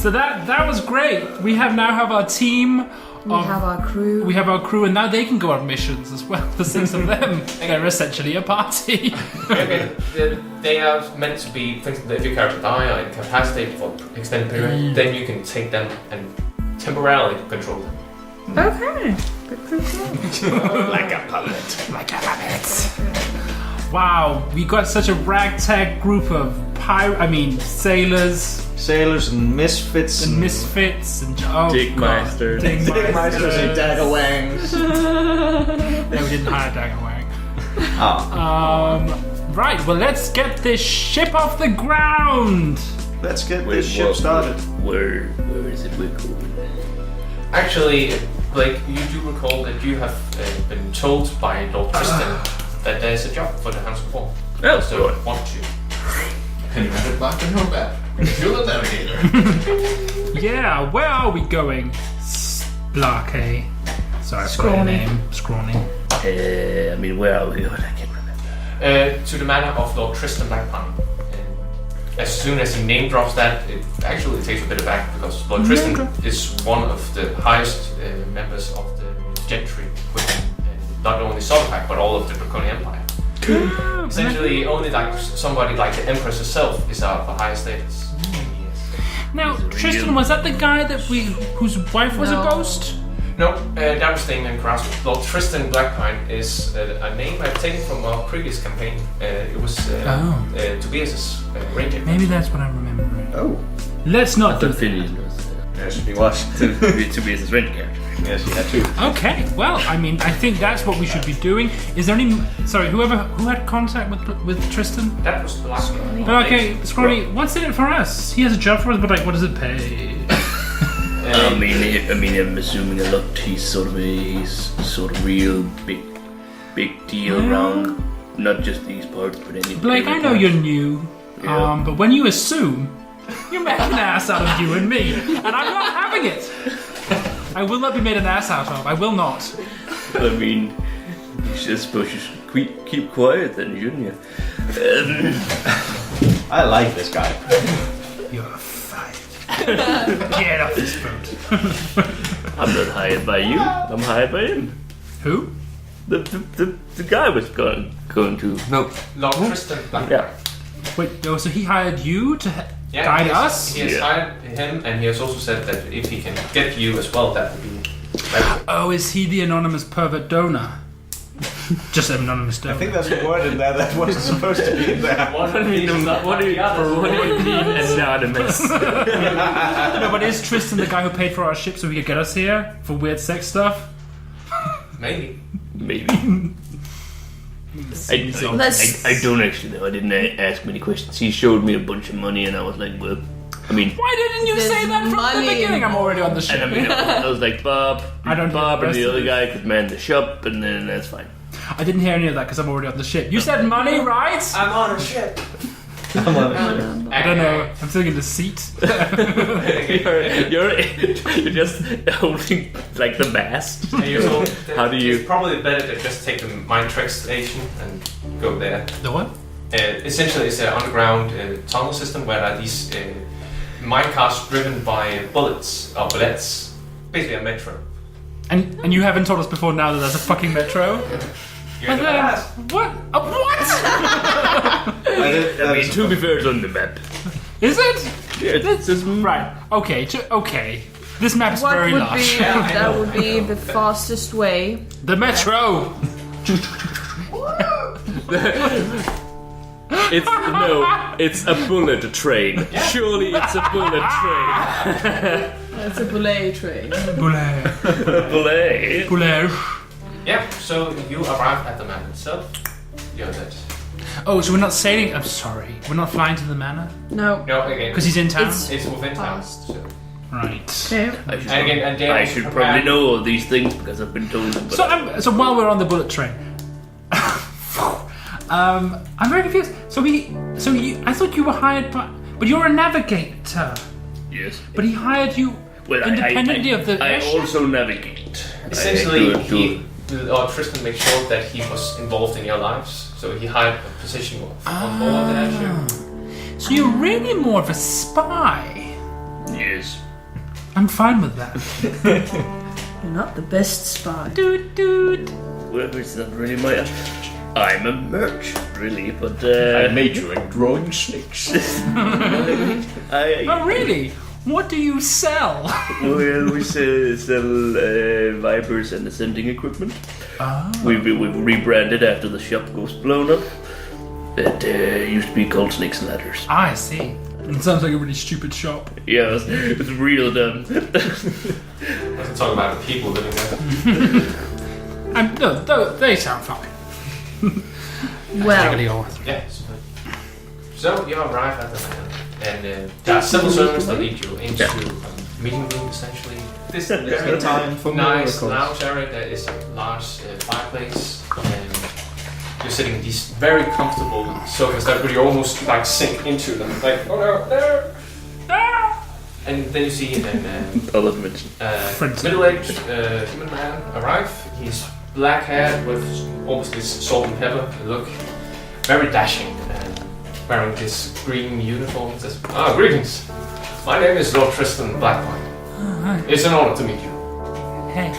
So that was great. We now have our team. We have our crew. We have our crew, and now they can go on missions as well. The 6 of them. They're essentially a party. They are meant to be things that if your character die or incapacitate for extended period, then you can take them and temporarily control them. Okay. Like a puppet. Wow, we got such a ragtag group of sailors. Sailors and misfits. And misfits and Digmeisters. Digmeisters and Daggerwangs. No, we didn't hire Daggerwang. Oh. Right, well let's get this ship off the ground. Let's get this ship started. Where is it we're going? Actually, Blake, you do recall that you have been told by Lord Tristan that there's a job for the Hounds of War. Oh, so want to. Can you have it back to know that? You're the navigator. Yeah, where are we going? Splake. Sorry, I forgot your name. Scrawny. Where are we? I can't remember. To the manor of Lord Tristan Blackpine. As soon as he name drops that, it actually takes a bit aback because Lord Tristan is one of the highest members of the gentry within not only Solarpack but all of the Draconian Empire. Essentially, only like somebody like the Empress herself is of a higher status. Now, Tristan, was that the guy whose wife was a ghost? No, that was the name in Cross. Lord Tristan Blackpine is a name I've taken from our previous campaign. It was Tobias's ranger. Maybe that's what I remember. Oh. Let's not do Phineas was Yes, he was. Tobias's ranger character. Yes, he had to. Okay, well, I think that's what we should be doing. Is there any... Sorry, who had contact with Tristan? That was the last one. Okay, Scrawny, what's in it for us? He has a job for us, but what does it pay? I'm assuming a lot. He's sort of real big deal around not just these parts, but any. Blake, I know you're new, but when you assume, you make an ass out of you and me, and I'm not having it. I will not be made an ass out of. I will not. I suppose you should keep quiet then, shouldn't you? I like this guy. You're fired. Get off this boat. I'm not hired by you. I'm hired by him. Who? The guy was going to. No, Lord Tristan Blackpine. Yeah. Wait, so he hired you to guide us? He has hired him, and he has also said that if he can get you as well, that would be. Oh, is he the anonymous pervert donor? Just an anonymous donor. I think there's a word in there that wasn't supposed to be in there. What do you mean anonymous? No, but is Tristan the guy who paid for our ship so he could get us here for weird sex stuff? Maybe. I don't actually know. I didn't ask many questions. He showed me a bunch of money, and I was like, well, why didn't you say that from the beginning? I'm already on the ship. And I was like, Bob and the other guy could man the shop, and then that's fine. I didn't hear any of that because I'm already on the ship. You said money, right? I'm on a ship. I don't know. I'm sitting in the seat. you're just holding like the mast. How do you? It's probably better to just take the mine track station and go there. The what? Essentially, it's an underground tunnel system where there are these mine cars driven by bullets. Basically a metro. And you haven't told us before now that there's a fucking metro? You're the best. What? What? To be fair, it's on the map. Is it? Yeah, it's right. Okay. Okay. This map's very large. That would be the fastest way. The metro. It's a bullet train. Yeah. Surely it's a bullet train. It's a bullet train. Bullet. Yeah, so you arrive at the manor itself. You're dead. Oh, so we're not sailing? I'm sorry. We're not flying to the manor? No. No, again. Because he's in town? It's within town. So. Right. Okay. I should probably know all these things because I've been told them. So while we're on the bullet train, I'm very confused. I thought you were hired by, but you're a navigator. Yes. But he hired you independently of the. I also navigate. Essentially, Tristan made sure that he was involved in your lives, so he hired a position on board the airship. So you're really more of a spy. Yes. I'm fine with that. You're not the best spy. Doot. Well, it's not really my... I'm a merchant, really, but... I made you in drawing snakes. Oh, really? What do you sell? Well, we sell vipers and ascending equipment. Ah. We've rebranded after the shop was blown up. It used to be called Snakes and Ladders. I see. It sounds like a really stupid shop. Yeah, it's real dumb. Let's talk about the people living there. No, they sound fine. Well, Yes. So you arrive at the manor, and there are several servants that lead you into a meeting room, essentially. This very time for nice miracles. lounge area. There is a large fireplace, and you're sitting in these very comfortable sofas that really almost like sink into them. Like, oh no. And then you see Other dimension. middle-aged human man arrive. He's black-haired with almost this salt and pepper look, very dashing, wearing this green uniform. He says, greetings. My name is Lord Tristan Blackpine. Hi. It's an honor to meet you. Hey.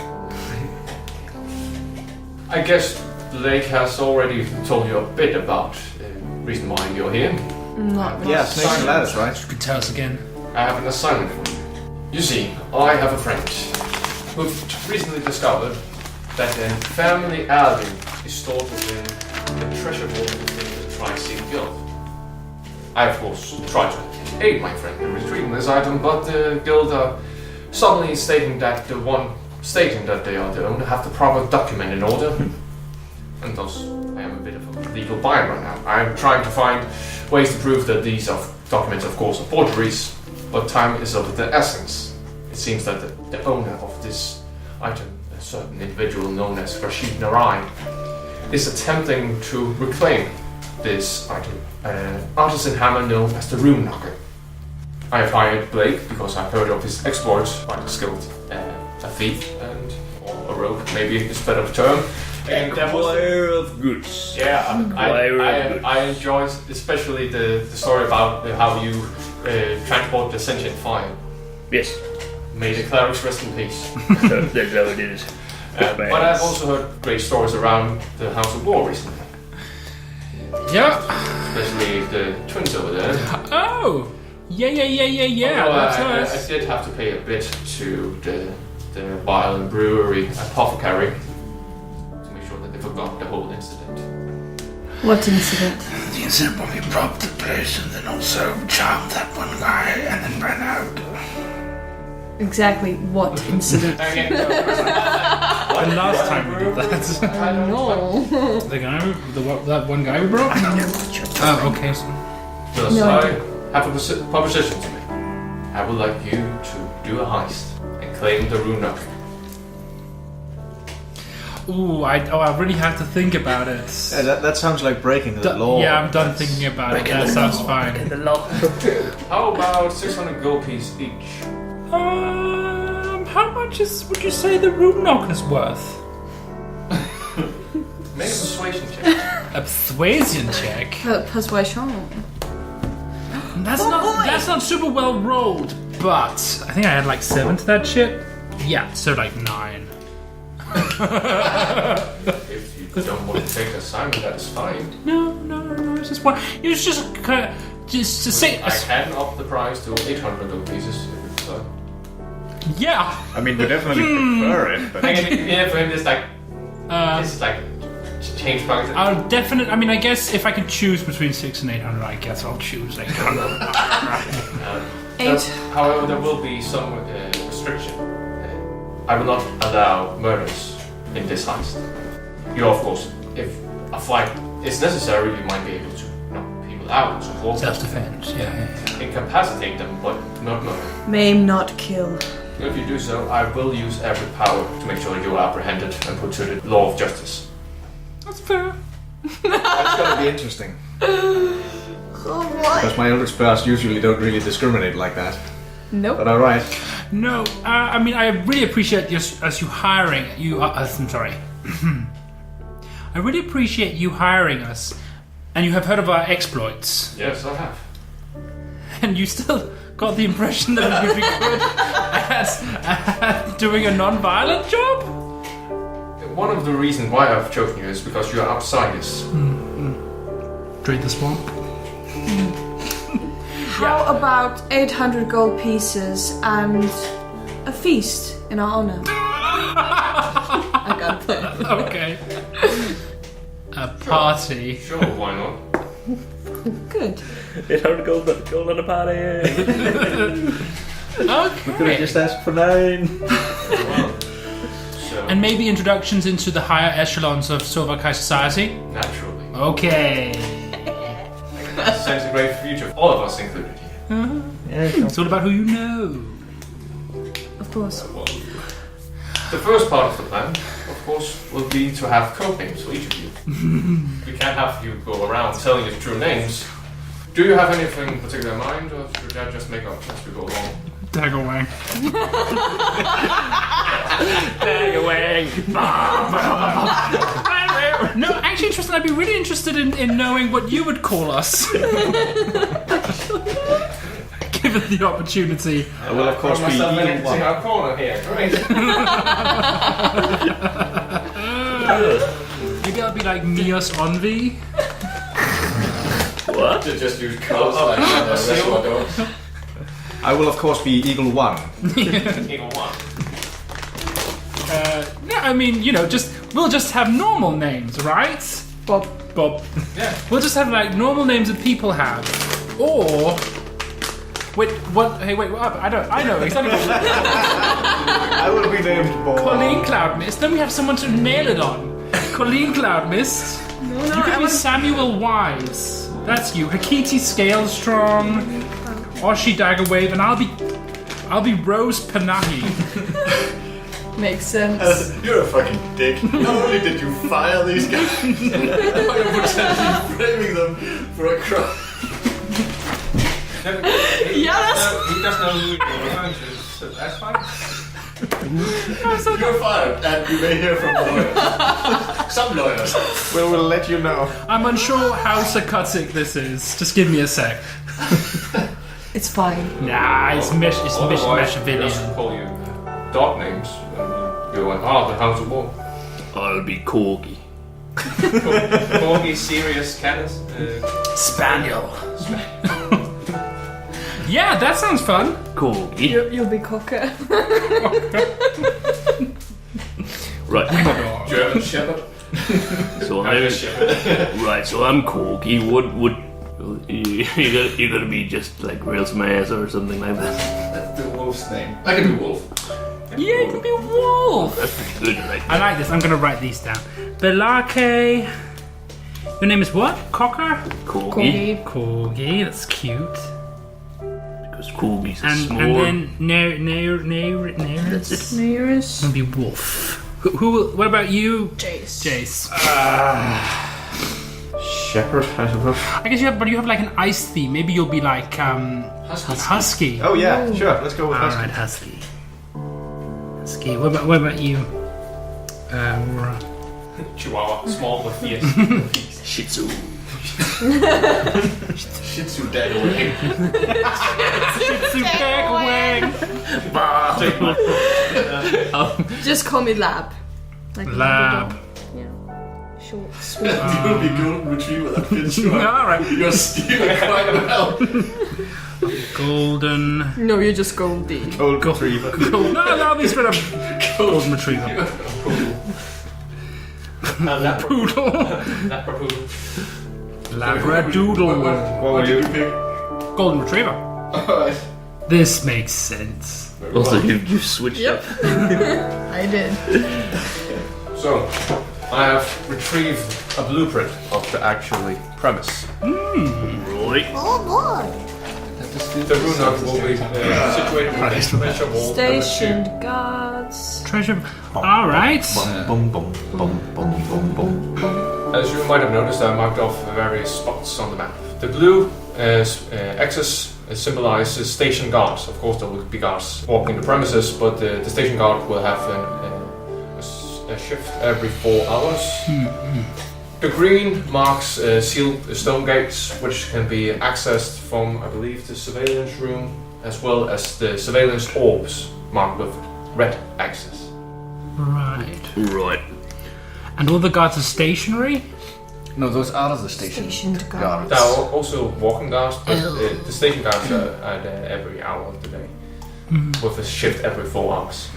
I guess Blake has already told you a bit about the reason why you're here. not really. Yeah, snakes and ladders, right? You could tell us again. I have an assignment for you. You see, I have a friend who've recently discovered that the family heirloom is stored within the treasure vault within the Tri-Sea Guild. I, of course, try to aid my friend in retrieving this item, but the Guild are suddenly stating that the one stating that they are the owner have the proper document in order. And thus, I am a bit of a legal bind right now. I am trying to find ways to prove that these documents, of course, are forgeries, but time is of the essence. It seems that the owner of this item, a certain individual known as Rashid Narai, is attempting to reclaim this item. Artisan hammer known as the Runeknocker. I have hired Blake because I've heard of his exploits by the skilled a thief or a rogue, maybe is a better term. And there was Acquire of goods. yeah, Acquire of goods. I enjoyed especially the story about how you transport the sentient fire. Yes, May the clerics rest in peace. that's how it is. But I've also heard great stories around the Hounds of War recently, Yeah. especially the twins over there. Oh. Yeah. Although That's I us. did have to pay a bit to the Vile and Brewery apothecary to make sure that they forgot the whole incident. What incident? The incident when we robbed the place and then also charmed that one guy and then ran out. Exactly what incident? Again, The last time we did that. I don't know. No. The guy, that one guy we brought? I know what you're talking Oh, okay. So. Thus, No, I I have a proposition to make. I would like you to do a heist and claim the Runeknocker. Ooh, I really have to think about it. Yeah, that sounds like breaking the law. Yeah, I'm done thinking about it. That sounds fine. The law. How about 600 gold piece each? How much would you say the Runeknocker's worth? Make a persuasion check. A persuasion check? Persuasion. That's not super well rolled, but I think I had like 7 to that shit. Yeah, so like 9. If you don't want to take the assignment, that is fine. No, it's just one. It was just just to say. I can up the price to 800 gold pieces if you prefer. Yeah. I mean, we definitely prefer it, but Yeah, for him, it's like change price. I'll definitely. I mean, I guess if I could choose between 600 and 800, I guess I'll choose 800. However, there will be some restriction. I will not allow murders in this heist. You, of course, if a fight is necessary, you might be able to knock people out and so forth. Self-defense. Yeah. Incapacitate them, but not murder. Maim, not kill. If you do so, I will use every power to make sure you are apprehended and put to the law of justice. That's fair. that's gonna be interesting. Oh, Because my elder spells usually don't really discriminate like that. Nope. But alright. No, I mean, I really appreciate you hiring you. I'm sorry. I really appreciate you hiring us, and you have heard of our exploits. Yes, I have. and you still got the impression that it would be good at doing a non-violent job? One of the reasons why I've chosen you is because you're outsiders. Trade the swamp. How about 800 gold pieces and a feast in our honor? I got that. Okay. A party. Sure, why not? Good. 800 gold on a party. Could I Okay. just ask for 9? So, And maybe introductions into the higher echelons of Sovakai society? naturally. Okay. Sense a great future. All of us included here. It's all about who you know. Of course. The first part of the plan, of course, will be to have code names for each of you. We can't have you go around telling your true names. Do you have anything particular in mind, or should I just make up as we go along? Dagger Wang. No, actually, Tristan, I'd be really interested in knowing what you would call us. Given the opportunity. I will of course be myself Eagle in 1. our corner here. Great. Maybe I'll be like Mios Onvi. What? To just use colors like restaurant dogs. I will of course be Eagle 1. Eagle 1. No, I mean, we'll just have normal names, right? Bob. Yeah. We'll just have like normal names that people have, or wait, what? Hey, wait, what? I know exactly. I will be named Bob. Colleen Cloudmist. Then we have someone to nail it on. Colleen Cloudmist. You could be Samuel Wise. That's you. Hakiti Scalestrong. Oshi Daggerwave, and I'll be Rose Panahi. Makes sense. You're a fucking dick. Not only did you fire these guys, but you're potentially framing them for a crime. He doesn't know who you're referring to, so that's fine. You're fired, and you may hear from lawyers. Some lawyers. We'll let you know. I'm unsure how sarcastic this is. Just give me a sec. It's fine. Nah, it's Otherwise, we Meshvillian. just call you dog names. You're like, the Hounds of War. I'll be Corgi. Corgi, Sirius, Canis. Spaniel. Yeah, that sounds fun. Corgi. You'll be Cocker. Right. German Shepherd. So I'm a shepherd. Right, so I'm Corgi. What would you're gonna be just like real smash or something like that? That's the wolf's name. I can be wolf. Yeah, it could be Wolf. That's pretty good, right? I like this. I'm gonna write these down. Belake. Your name is what? Cocker? Corgi. Corgi. That's cute. Because Corgi's a And small. then That's it. Nearest. Gonna be Wolf. Who? What about you, Jace. Jace? Shepherd, I suppose. I guess you have like an ice theme. Maybe you'll be like Husky. Oh yeah, sure. Let's go with All Husky. right, Husky. Husky. What about you? Aurora. Chihuahua, small but fierce. Shih Tzu. Shih Tzu Daggerwave. Just call me Lab. Like Lab. Yeah. Short, sweet. You'll be golden retriever. That fits you. All right. You're stealing quite well. Golden. No, you're just Goldie. Gold retriever. No, that'll be straight up. Golden retriever. Poodle. Labradoodle. What will you pick? Golden retriever. Alright. This makes sense. Also, you switched Yep. up. I did. So, I have retrieved a blueprint of the actual premise. Right. The Runeknocker will be situated within the treasure wall. Stationed guards. Treasure. All right. Bum bum bum bum bum bum. As you might have noticed, I marked off various spots on the map. The blue axis symbolizes station guards. Of course, there will be guards walking the premises, but the station guard will have a shift every 4 hours. The green marks sealed stone gates, which can be accessed from, I believe, the surveillance room, as well as the surveillance orbs marked with red access. Right. Right. And all the guards are stationary? No, those are the Stationed guards. guards. There are also walking guards, but the station guards are there every hour of the day, with a shift every 4 hours.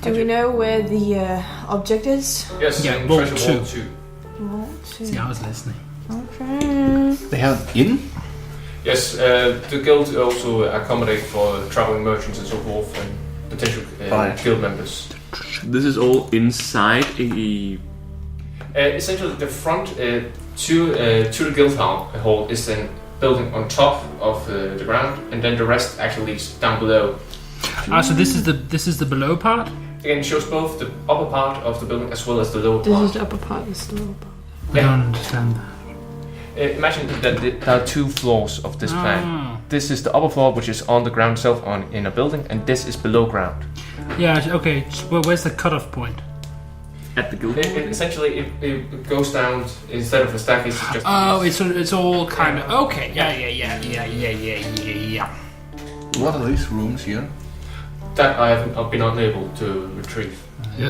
Do we know where the object is? Yes, Yeah, in Vault Treasure 2. Vault 2. See, I was listening. Okay. They have inn? Yes, the guild also accommodate for traveling merchants and so forth, and potential guild members. This is all inside a... Essentially, the front to the guild hall is then building on top of the ground, and then the rest actually is down below. So this is the below part? Again, it shows both the upper part of the building as well as the lower This part. is the upper part, this is the lower part. I don't understand that. Imagine that there are 2 floors of this plan. This is the upper floor, which is on the ground itself in a building, and this is below ground. Yeah, okay. So where's the cutoff point? At the guild. Essentially, it goes down instead of a staircase. It's just It's all kind of okay. Yeah. What are these rooms here? that I have been unable to retrieve. I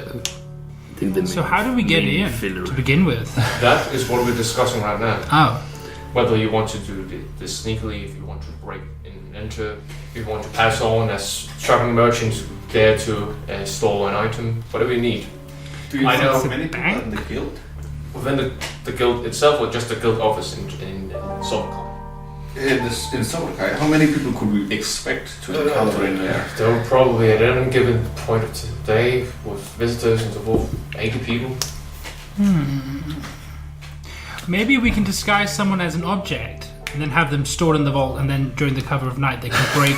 think the So how do we get in filler. to begin with? That is what we're discussing right now. Oh, Whether you want to do this sneakily, if you want to break in and enter, if you want to pass on as traveling merchants there to store an item, whatever you need. Do you I know know. how many people in the guild? Within the guild itself, or just the guild office in Solkar? In Solkar, how many people could we expect to encounter in there? There will probably at any given point of the day, with visitors and so forth, 80 people. maybe we can disguise someone as an object and then have them stored in the vault, and then during the cover of night they can break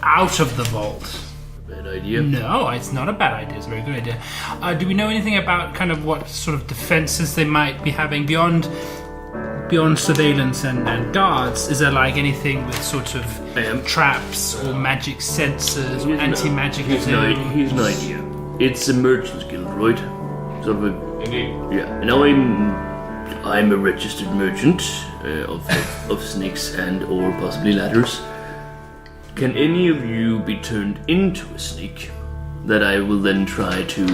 out of the vault. Bad idea. No, it's not a bad idea. It's a very good idea. Do we know anything about kind of what sort of defenses they might be having beyond surveillance and guards? Is there like anything with sort of traps or magic sensors or anti-magic Here's an idea. It's a merchant's guild, right? Sort of a Indeed. yeah. And I'm a registered merchant of snakes and or possibly ladders. Can any of you be turned into a snake that I will then try to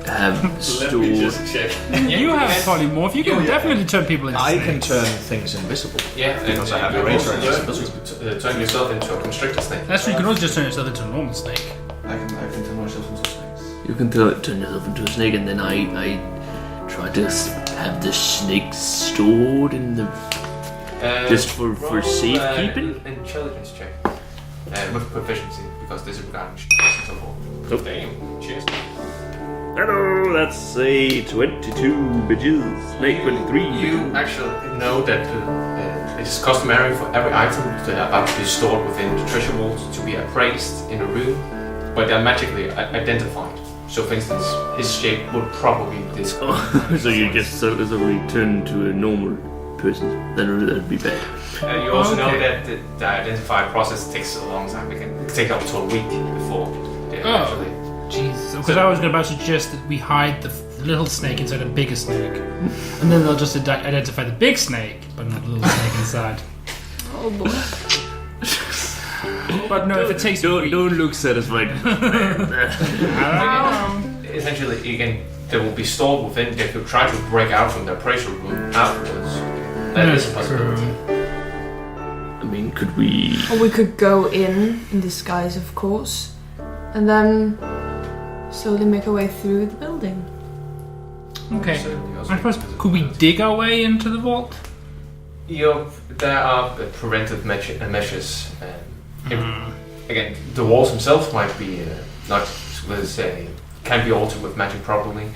have stored? check. You have polymorph. You can definitely turn people into I snakes. can turn things invisible. Yeah, Because I have you a razor also learn to turn yourself into a constrictor snake. That's true. You can also just turn yourself into a normal snake. I can turn myself into snakes. You can turn yourself into a snake, and then I try to have the snake stored in the just for safekeeping. An intelligence check with proficiency, because this is regarding and so forth. Nope. Damn, cheers. Hello, that's a 22 bitches. Snake 23. You actually know that it is customary for every item that are about to be stored within the treasure vault to be appraised in a room, but they are magically identified. So, for instance, his shape would probably be this. So you just suddenly turn to a normal person. That'd be bad. You also know that the identify process takes a long time. It can take up to a week before they actually. Jesus. Because I was about to suggest that we hide the little snake inside a bigger snake, and then they'll just identify the big snake, but not the little snake inside. Oh boy. But no, if it takes Don't look satisfied. Essentially, again, they will be stored within. They could try to break out from the appraisal room afterwards. That is a possibility. I mean, could we? Or we could go in disguise, of course, and then slowly make our way through the building. Okay. Certainly also I suppose, could we dig our way into the vault? There are preventive measures. Again, the walls themselves might be not, let's say, can be altered with magic properly.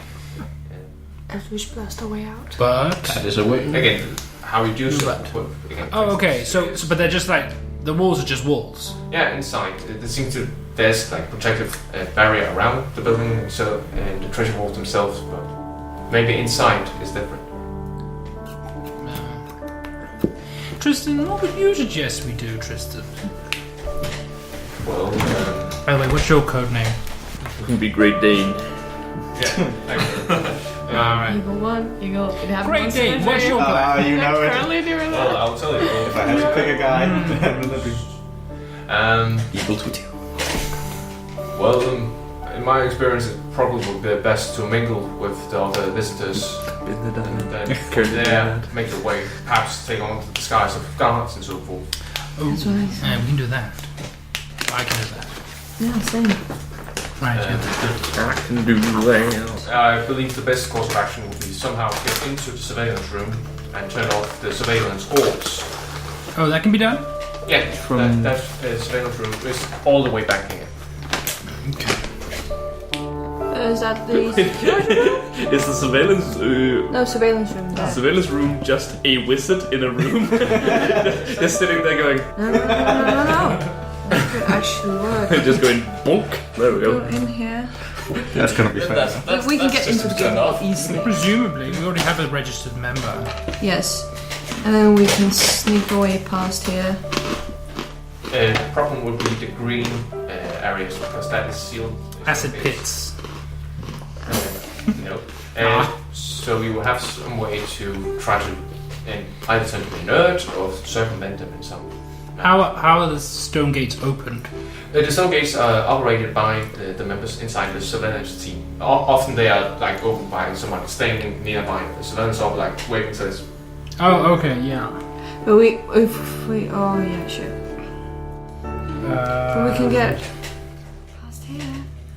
As we blast our way out. But That is a way. Again, how you do so. Again, okay. So but they're just like the walls are just walls. yeah, inside there seems to there's like protective barrier around the building, so and the treasure vault themselves, but maybe inside is different. Tristan, what would you suggest we do, Tristan? Well, By the way, what's your code name? It would be Great Dane. yeah. Alright. Eagle 1, Eagle. It happens. Great Dane, what's your plan? You know it. Currently doing Well, that. I'll tell you. If I had to pick a guy, then would that be? Equal to 2. Well, in my experience, it probably would be best to mingle with the other visitors and then from there make your way, perhaps take on the disguise of guards and so forth. Oh, That's what I said. yeah, we can do that. I can do that. Yeah, same. Right, I can do that. I believe the best course of action would be somehow get into the surveillance room and turn off the surveillance orbs. Oh, that can be done? Yeah, that surveillance room is all the way back here. Is that the security room? Is the surveillance No, surveillance room. There. surveillance room just a wizard in a room? Just sitting there going, No. That could actually work. just going bonk. There we Go go. in here. That's gonna be fast. But we can get into the game easily. Presumably, we already have a registered member. Yes. And then we can sneak away past here. The problem would be the green areas because that is sealed. Acid pits. No. So we will have some way to try to either turn them inert or circumvent them in some manner. How are the stone gates opened? The stone gates are operated by the members inside the surveillance team. Often they are like opened by someone standing nearby the surveillance or like waiting for this. Oh, okay, yeah. But oh yeah, sure. But we can get past here.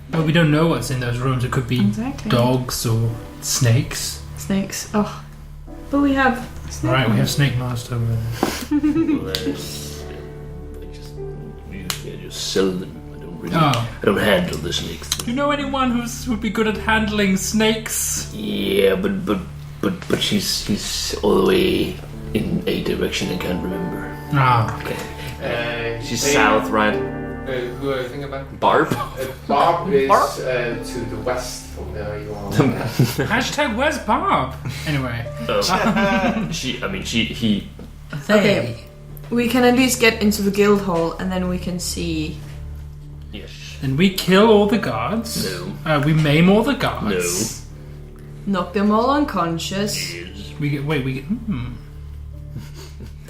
But we don't know what's in those rooms. It could be Exactly. dogs or snakes. Snakes. Oh. But we have snake. Right, we have Snake Master over there. I just sell them. I don't really. Oh. I don't handle the snakes. Do you know anyone who'd be good at handling snakes? Yeah, but she's all the way in a direction I can't remember. Ah. She's south, right? Who are you thinking about? Barb. Barb is to the west from where you are. Hashtag where's Barb? Anyway. He. Okay. We can at least get into the guild hall and then we can see. Yes. And we kill all the guards. No. We maim all the guards. Knock them all unconscious. We get.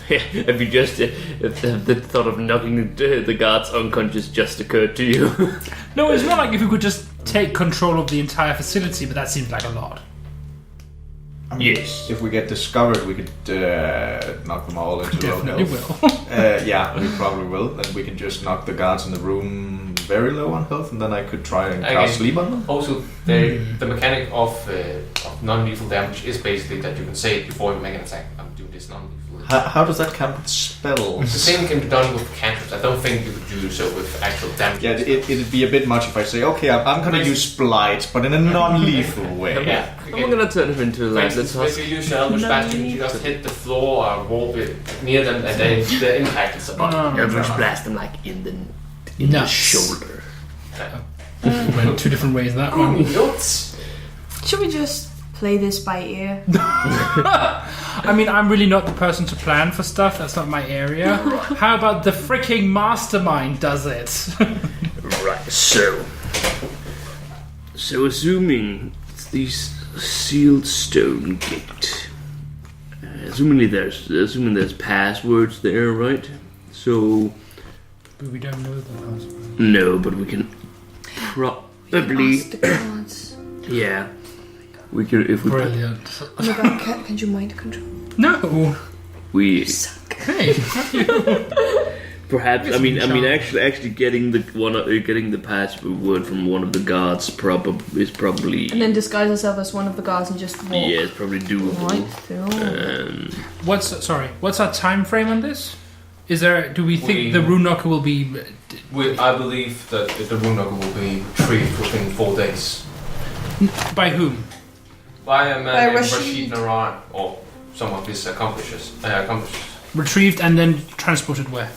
Have you just the thought of knocking the guards unconscious just occurred to you? No, it's not like if we could just take control of the entire facility, but that seems like a lot. I mean, Yes. If we get discovered, we could knock them all into low Definitely health. will. Yeah, we probably will. Then we can just knock the guards in the room very low on health, and then I could try and cast sleep on them. Also, the mechanic of non-lethal damage is basically that you can say it before you make an attack. I'm doing this non-lethal. How does that count with The spells? same can be done with cantrips. I don't think you could do so with actual damage. Yeah, it'd be a bit much if I say, okay, I'm gonna use Blight, but in a non-lethal way. Yeah. I'm gonna turn him into For like instance, let's if you use your Eldritch Blast, you can just hit the floor or wall bit near them, and then the impact is about. Eldritch blast him like in the Nuts. shoulder. Went two different ways that one. Nuts! Should we just play this by ear? I mean, I'm really not the person to plan for stuff. That's not my area. How about the freaking mastermind does it? Right. So assuming it's these sealed stone gate. Assuming there's passwords there, right? So But we don't know the password. no, but we can probably Ask the gods. yeah. We could if we Brilliant. Oh my god, can you mind control? No. we Hey. perhaps It's I mean charm. actually getting the password from one of the guards is probably And then disguise yourself as one of the guards and just walk. yeah, it's probably doable. Right through. What's our time frame on this? Do we think the Runeknocker will be? I believe that the Runeknocker will be retrieved within 4 days. By whom? By a man By named Rashid. Rashid Naran, or some of his accomplices. Retrieved and then transported where?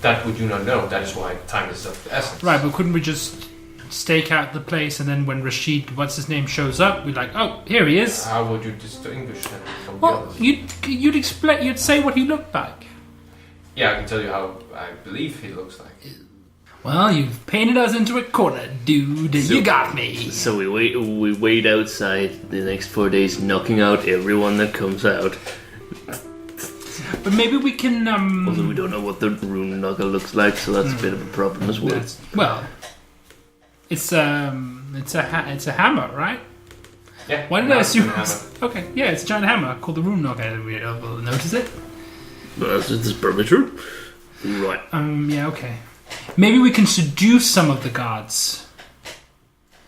That we do not know. That is why time is of the essence. Right, but couldn't we just stake out the place and then when Rashid, what's his name, shows up, we're like, oh, here he is. How would you distinguish him from the Well, others? you'd say what he looked like. Yeah, I can tell you how I believe he looks like. Well, you've painted us into a corner, dude. You got me. So we wait outside the next 4 days, knocking out everyone that comes out. But maybe we can. Although we don't know what the Runeknocker looks like, so that's a bit of a problem as well. It's a hammer, right? Yeah. Why did I assume? Okay, yeah, it's a giant hammer called the Runeknocker. We will notice it. Well, that's probably true. Right. Yeah. Okay. Maybe we can seduce some of the guards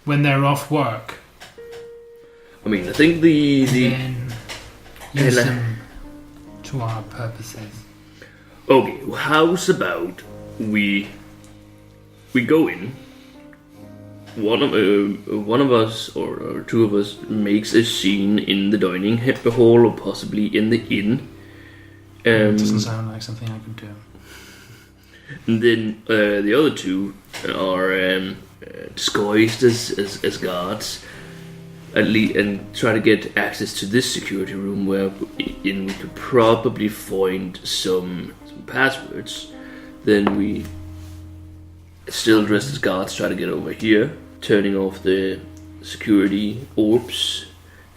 when they're off work. I mean, I think the Then use them to our purposes. Okay, how's about we go in. One of us or two of us makes a scene in the dining hall or possibly in the inn. Doesn't sound like something I could do. And then the other two are disguised as guards, at least, and try to get access to this security room where we could probably find some passwords. Then we, still dressed as guards, try to get over here, turning off the security orbs,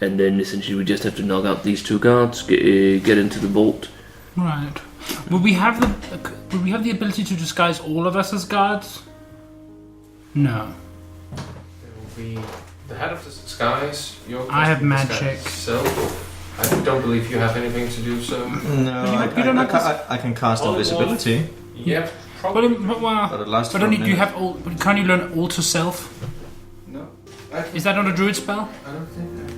and then essentially we just have to knock out these two guards, get into the vault. Right. Would we have the ability to disguise all of us as guards? No. It will be the head of the disguise. I have magic. So I don't believe you have anything to do so. No, You don't have I can cast invisibility. Yep. But But it lasts but for a only do you minute. have all? But can't you learn alter self? No. Is that not a druid spell? I don't think that.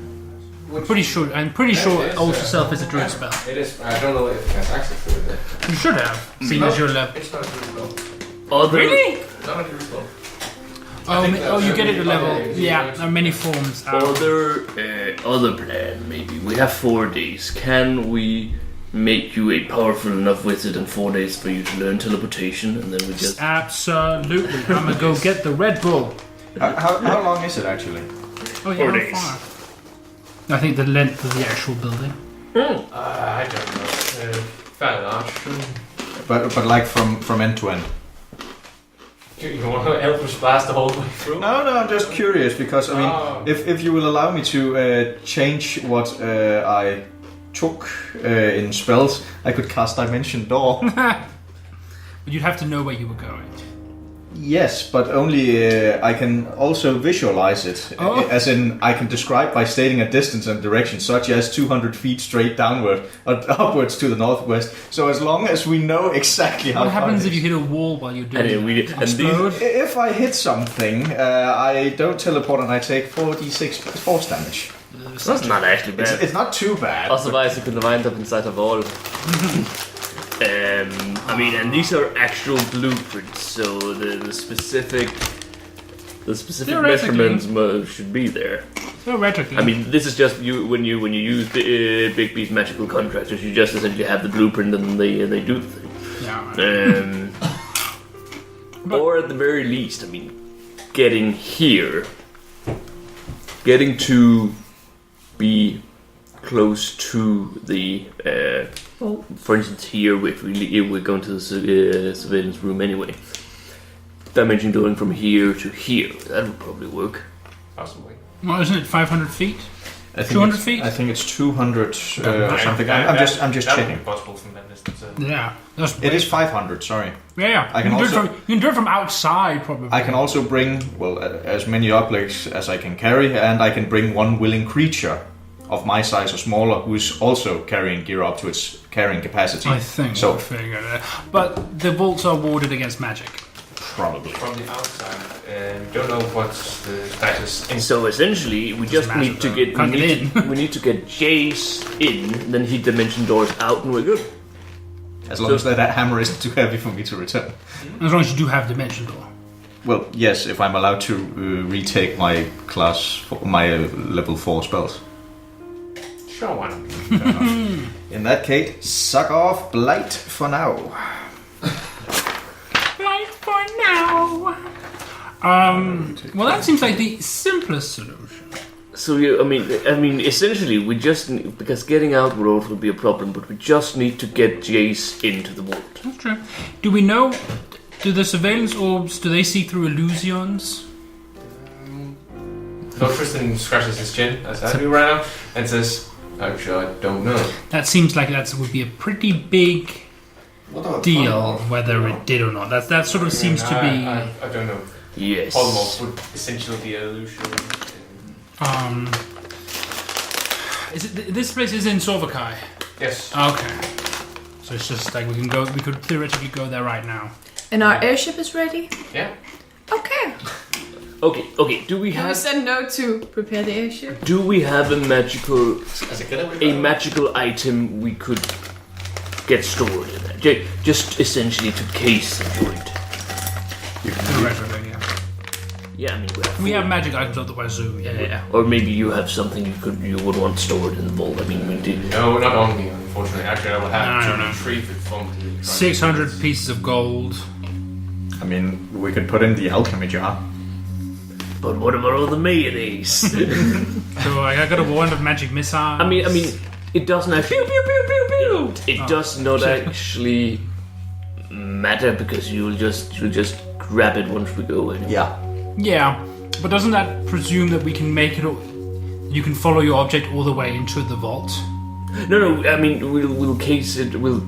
I'm pretty sure it is, alter self is a druid spell. It is. I don't know if it has access to it. You should have, seeing as your level. It's not a druid spell. Really? Not a druid spell. You get it at level. Yeah, there are many forms. Other plan, maybe. We have 4 days. Can we make you a powerful enough wizard in 4 days for you to learn teleportation, and then we just... Absolutely. I'm gonna go get the Red Bull. How long is it actually? Oh yeah, 4 how days. far? I think the length of the actual building. I don't know. Fairly large. But like from end to end. You want to help us blast the whole way through? No, I'm just curious because I mean, if you will allow me to change what I took in spells, I could cast Dimension Door. But you'd have to know where you were going. Yes, but only I can also visualize it. Oh. As in, I can describe by stating a distance and direction, such as 200 feet straight downward or upwards to the northwest. So as long as we know exactly how What far happens it if is. you hit a wall while you're doing that? Explode? If I hit something, I don't teleport and I take 46 force damage. That's not actually bad. It's not too bad. Otherwise, you can wind up inside a wall. I mean, and these are actual blueprints, so the specific measurements should be there. Theoretically. I mean, this is just when you use the Big Beast magical contractors, you just essentially have the blueprint and they do the thing. Yeah. Or at the very least, I mean, getting to be close to the. For instance, here, if we're going to the surveillance room anyway, dimension going from here to here, that would probably work. Possibly. Well, isn't it 500 feet? I think 200 it's- feet? I think it's 200 or something. I'm just That would checking. be possible from that distance. Yeah. That's It is 500. Sorry. Yeah. I can you, also- you can do it from outside, probably. I can also bring as many objects as I can carry, and I can bring one willing creature of my size or smaller who is also carrying gear up to its carrying capacity. I think so. we'll figure it out. But the vaults are warded against magic. Probably. From the outside, don't know what's the status. So essentially, we just matter, need to though. get Can't get in. we need to get Jace in, then he dimension doors out, and we're good. As long as that hammer isn't too heavy for me to return. As long as you do have Dimension Door. Well, yes, if I'm allowed to retake my my level 4 spells. Sure one. In that case, suck off Blight for now. Right for now. Well, that seems like the simplest solution. So I mean, essentially, we just because getting out would also be a problem, but we just need to get Jace into the vault. That's true. Do we know? Do the surveillance orbs, do they see through illusions? So Tristan scratches his chin, as I do right now, and says, actually, I don't know. That seems like that would be a pretty big deal, whether it did or not. That sort of seems to be... I don't know. Yes. Almost would essentially be an illusion. Is it this place is in Sorvakai? Yes. Okay. So it's just like we could theoretically go there right now. And our airship is ready? Yeah. Okay. Okay. Do we Can we have? send note to prepare the airship? Do we have a magical item we could get stored in there? Just essentially to case the joint. Yeah, I mean we have magic items otherwise, so yeah. Or maybe you have something you would want stored in the vault. I mean, we did. No, not on me, unfortunately. Actually, I will have to retrieve it from the... 600 pieces of gold. I mean, we could put in the alchemy jar. But what about all the mayonnaise? So I got a wand of magic missiles. I mean, it doesn't actually. It does not actually matter because you'll just grab it once we go in. Yeah, but doesn't that presume that we can make it? You can follow your object all the way into the vault. No. I mean, we'll case it. We'll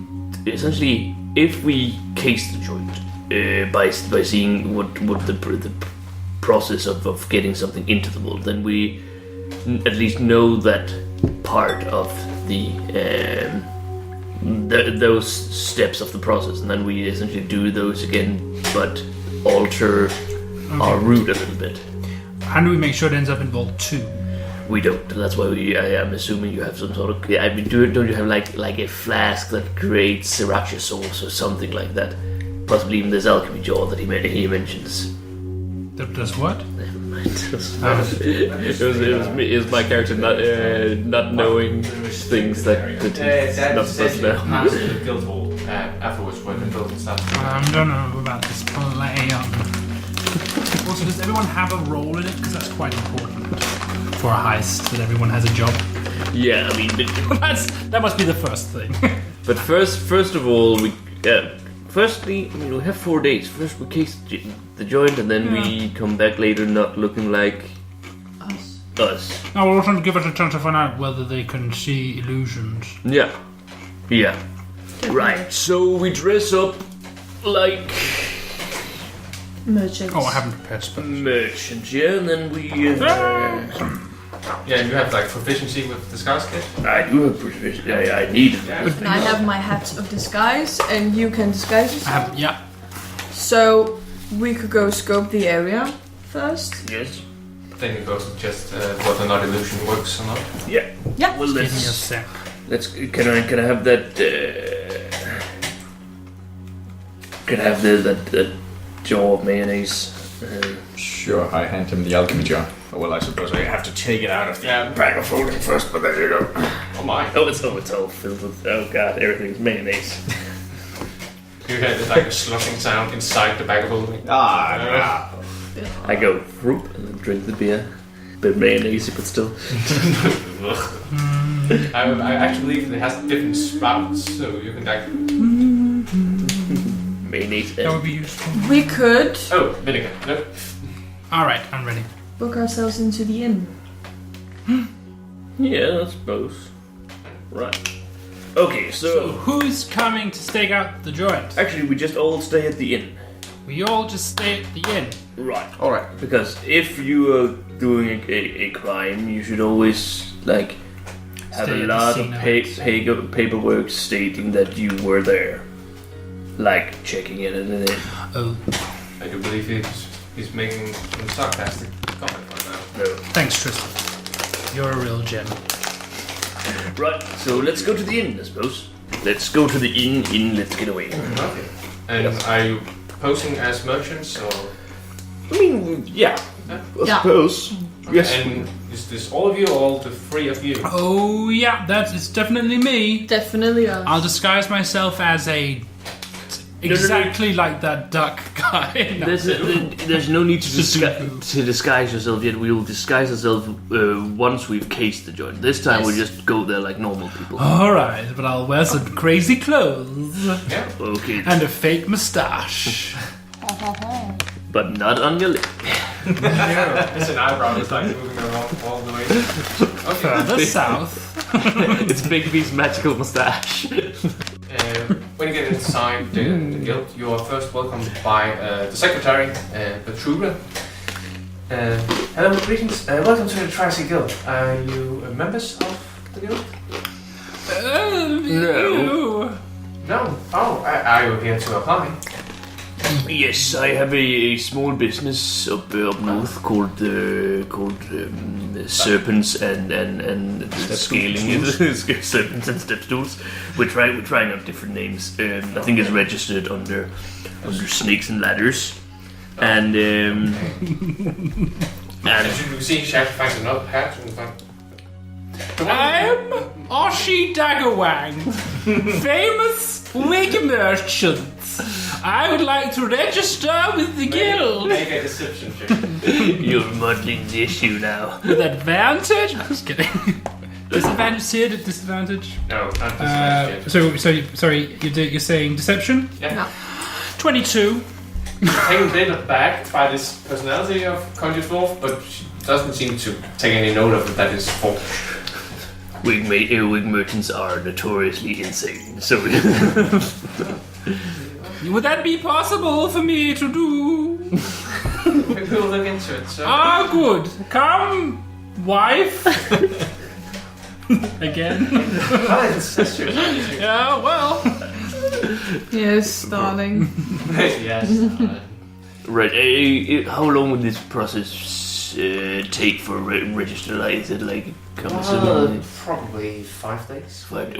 essentially, if we case the joint by seeing what the process of getting something into the vault, then we at least know that part of those steps of the process, and then we essentially do those again, but alter our route a little bit. How do we make sure it ends up in Vault 2? We don't. That's why I'm assuming you have some sort of. Yeah, I mean, don't you have like a flask that creates sriracha sauce or something like that? Possibly even this alchemy jar that he mentions. That does what? Never mind. It was my character not knowing things that he's not supposed to know. Master the guild hall afterwards when the building starts. I don't know about this play. Also, does everyone have a role in it? Because that's quite important for a heist, that everyone has a job. Yeah, I mean... that must be the first thing. But first of all, firstly, I mean, we have 4 days. First we case the joint, and then we come back later not looking like... Us. Now we'll also give us a chance to find out whether they can see illusions. Yeah. Right, so we dress up like... Merchants. Oh, I haven't prepared spells. Merchants, yeah, and then we... Yeah, you have like proficiency with disguise kit? I do have proficiency. I need it. And I have my hat of disguise, and you can disguise yourself. Yeah. So we could go scope the area first. Yes. Then you go to just whether or not illusion works or not. Yeah. Yeah. Well, Give me a sec. Can I have that? Can I have that jar of mayonnaise? Sure, I hand him the alchemy jar. Well, I suppose I have to take it out of the bag of holding first, but there you go. Oh my. Oh, it's all filled with... Oh god, everything's mayonnaise. You hear like a sloshing sound inside the bag of holding. Yeah. I go whoop and then drink the beer. Bit mayonnaise, but still. I actually believe it has different spouts, so you can like... Mayonnaise. That would be useful. We could Oh, vinegar. Nope. Alright, I'm ready. book ourselves into the inn. Yeah, I suppose. Right. Okay, So who's coming to stake out the joint? actually, we just all stay at the inn. We all just stay at the inn. Right. Alright. Because if you are doing a crime, you should always like have Stay a at the lot scene of paperwork stating that you were there, like checking in and in. Oh, I do believe he's making some sarcastic comment right now. No. thanks, Tristan. You're a real gem. Right. So let's go to the inn, I suppose. Let's go to the inn. Let's get away. Okay. And are you posing as merchants or? I mean, yeah. I suppose. Yes. And is this all of you or all the three of you? Oh yeah, it's definitely me. Definitely us. I'll disguise myself as exactly like that duck guy. No. There's no need to disguise yourself yet. We will disguise ourselves once we've cased the joint. This time we'll just go there like normal people. Alright, but I'll wear some crazy clothes. Yeah. Okay. And a fake moustache. But not on your lip. It's an eyebrow. It's like moving around all the way. Further south. It's Big B's magical mustache. When you get inside the guild, you are first welcomed by the secretary, Petruga. Hello, greetings. Welcome to the Tri-Sea Guild. Are you members of the guild? No. No. Oh, are you here to apply? Yes, I have a small business up north called Serpents and Scaling Serpents and Step Stools. We're trying out different names. I think it's registered under Snakes and Ladders. And And should we see Shaft finds another hat and find... I'm Oshi Daggerwang, famous wig merchant. I would like to register with the guild. Make a deception check. you're modeling the issue now. With advantage? I'm just kidding. Disadvantage, Sid, disadvantage. No, not this Sorry, you're saying deception? Yeah. No. 22. Taken a bit aback by this personality of Conscious Wolf, but she doesn't seem to take any note of it that is false. Wig merchants are notoriously insane, so... Would that be possible for me to do? We'll look into it, so... Ah, good. Come, wife. Again. That's true. Yeah, well. Yes, darling. Yes. Right, how long would this process take for register? Like, is it like Probably 5 days. What do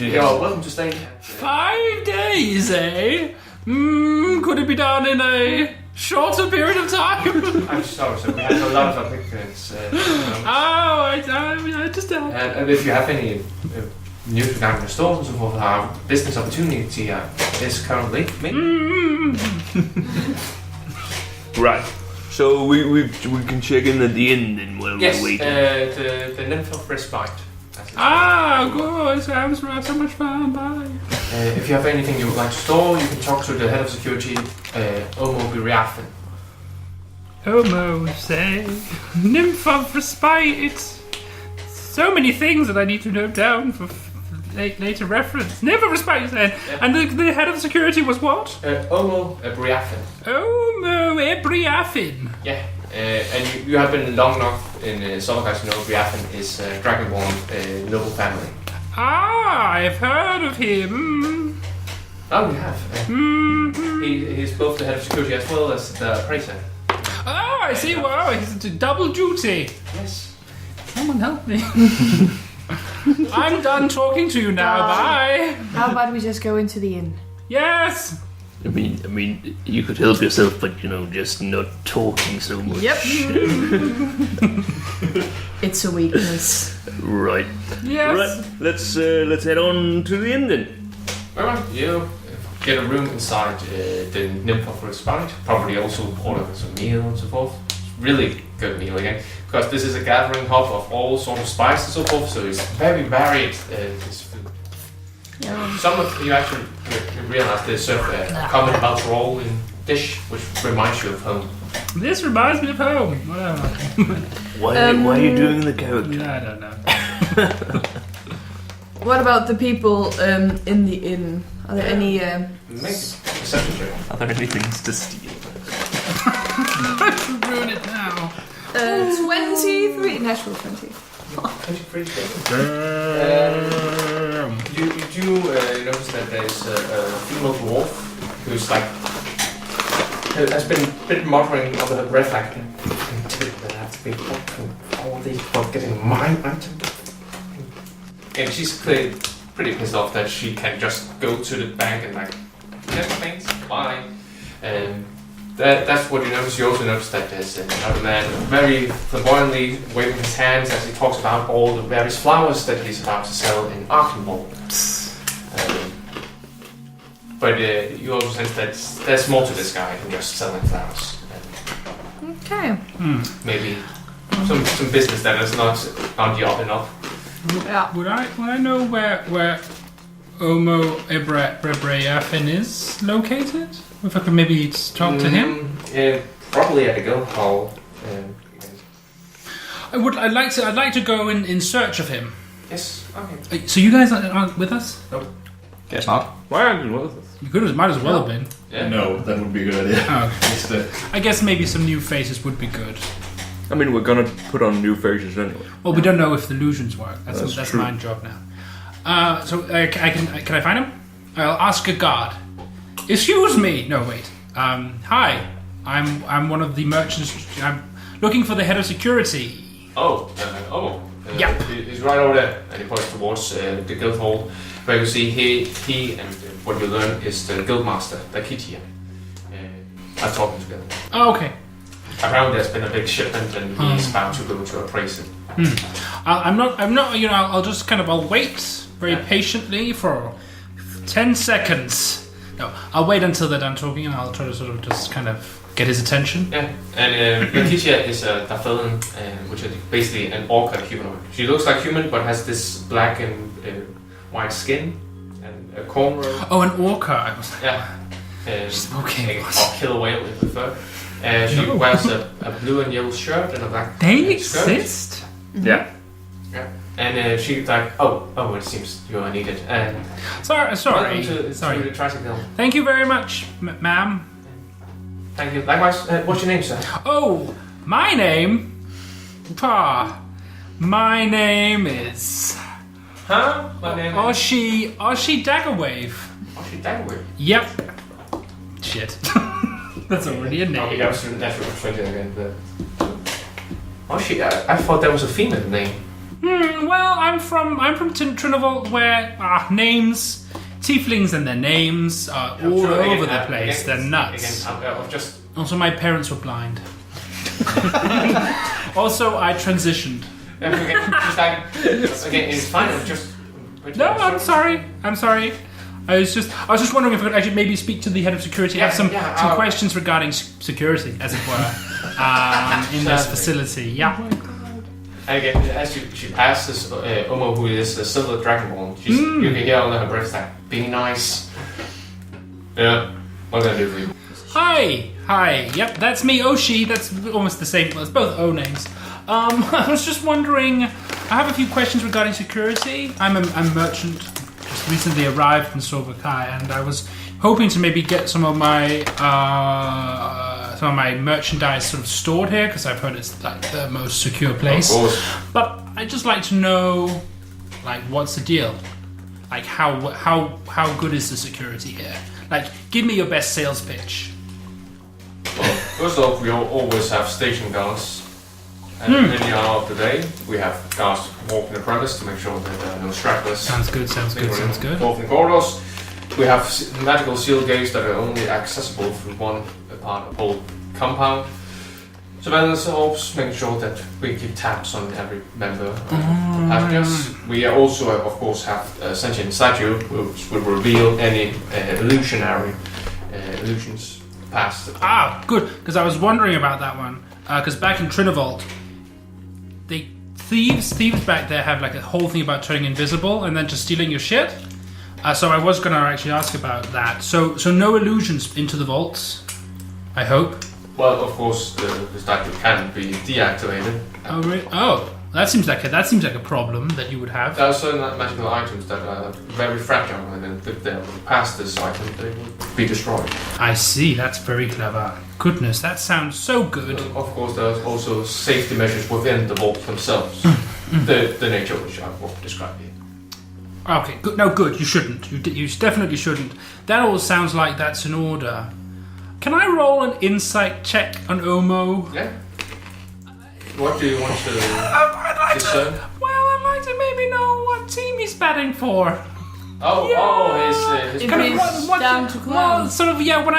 you You're have? welcome to stay. 5 days, eh? Could it be done in a shorter period of time? I'm sorry, so we have a lot of applicants. I understand. And if you have any news regarding the stores and so forth, our business opportunity is currently Right. So we can check in at the inn then while yes, we're waiting. the nymph of respite. Good. Sounds so much fun. Bye. If you have anything you would like to store, you can talk to the head of security, Omo Biriafin. Homo, say. Nymph of respite. So many things that I need to note down for later reference. Nymph of respite, you said. Yeah. And the head of security was what? Omo Biriafin. Homo Ebriafin. Yeah. And you have been long enough in Sologais to know Biriafin is Dragonborn noble family. I've heard of him. Oh, you have. He's both the head of security as well as the appraiser. I see. Wow, he's double duty. Yes. Someone help me. I'm done talking to you now. Bye. How about we just go into the inn? Yes. I mean, you could help yourself, but just not talking so much. Yep. It's a weakness. Right. Yes. Right. Let's head on to the inn then. Well, you get a room inside the nymph of respite. Probably also order some meal and so forth. Really good meal again, because this is a gathering hub of all sorts of spices and so forth. So it's very varied. This food. Yeah. Some of you actually realize they serve a common Baltarol dish, which reminds you of home. This reminds me of home. Why are you doing the character? I don't know. What about the people in the inn? Are there any? Make a perception check. Are there any things to steal? Ruin it now. 23 natural 20. You do notice that there's a female dwarf who's like has been muttering under her breath like, that I have to be fucking all these for getting my item. And she's pretty pissed off that she can just go to the bank and like, thanks, bye. That's what you notice. You also notice that there's another man very flamboyantly waving his hands as he talks about all the various flowers that he's about to sell in Arkenwald. But you also sense that there's more to this guy than just selling flowers. Okay. Maybe some business that is not on the up and up. Yeah. Would I know where Omo Ebreafin is located? If I could maybe talk to him? Probably at the guild hall. I'd like to go in search of him. Yes, okay. So you guys aren't with us? Nope. Guess not. Why aren't you with us? You might as well have been. Yeah. No, that would be a good idea. Oh, okay. I guess maybe some new faces would be good. I mean, we're gonna put on new faces anyway. Well, we don't know if the illusions work. That's true. my job now. Can I find him? I'll ask a guard. Excuse me. No, wait. Hi. I'm one of the merchants. I'm looking for the head of security. Yep. He's right over there, and he points towards the guild hall, where you see he and what you learn is the guildmaster, Lakitia, are talking together. Oh, okay. Apparently, there's been a big shipment, and he's about to go to appraise it. I'm not. I'll just I'll wait very patiently for 10 seconds. No, I'll wait until they're done talking, and I'll try to sort of just get his attention. Yeah, and Lakitia is a Dafelan, which is basically an orca humanoid. She looks like human, but has this black and white skin and a cornrow. Oh, an orca. I was like, okay. Or killer whale if you prefer. She wears a blue and yellow shirt and a black They skirt. exist? Yeah. Yeah. And she's like, oh, it seems you are needed. And sorry. welcome to the tricycle. Thank you very much, ma'am. Thank you. Likewise, what's your name, sir? Oh, my name? My name is... Huh? My name is... Oshi Daggerwave. Oshi Daggerwave? Yep. Shit. That's already a name. Okay, that was natural again, but... Oshi, I thought that was a female name. Well, I'm from Trinavolt, where names... Tieflings and their names are all over the place. They're nuts. Also, my parents were blind. Also, I transitioned. It's fine. No, I'm sorry. I was just wondering if I could actually maybe speak to the head of security. I have some questions regarding security, as it were, in this facility. Yeah. Again, as she passes Omo, who is a silver dragonborn, you can hear under her breath like, "Be nice." Yeah, what can I do for you? Hi. Yep, that's me, Oshi. That's almost the same. It's both O names. I was just wondering. I have a few questions regarding security. I'm a merchant. Just recently arrived from Sorbakai, and I was hoping to maybe get some of my merchandise sort of stored here because I've heard it's like the most secure place. Of course. But I'd just like to know, what's the deal? How good is the security here? Give me your best sales pitch. Well, first off, we always have station guards. At any hour of the day, we have guards walking the premise to make sure that there are no stragglers. Sounds good. Both in the corridors. We have magical shield gates that are only accessible through one part of the whole compound. Surveillance orbs, making sure that we keep tabs on every member of the passengers. We also, of course, have a sentient statue which will reveal any illusions past. Good, because I was wondering about that one. Because back in Trinavolt, thieves back there have a whole thing about turning invisible and then just stealing your shit. So I was going to actually ask about that. So no illusions into the vaults, I hope. Well, of course, the statue can be deactivated. Oh, really? Oh, that seems like a problem that you would have. There are certain magical items that are very fragile, and then if they pass this item, they will be destroyed. I see. That's very clever. Goodness, that sounds so good. Of course, there's also safety measures within the vault themselves. The nature of which I will describe here. Okay, good. No, good. You shouldn't. You definitely shouldn't. That all sounds like that's in order. Can I roll an insight check on Omo? Yeah. What do you want to discern? I'd like to maybe know what team he's batting for. His It is down to ground. Well, when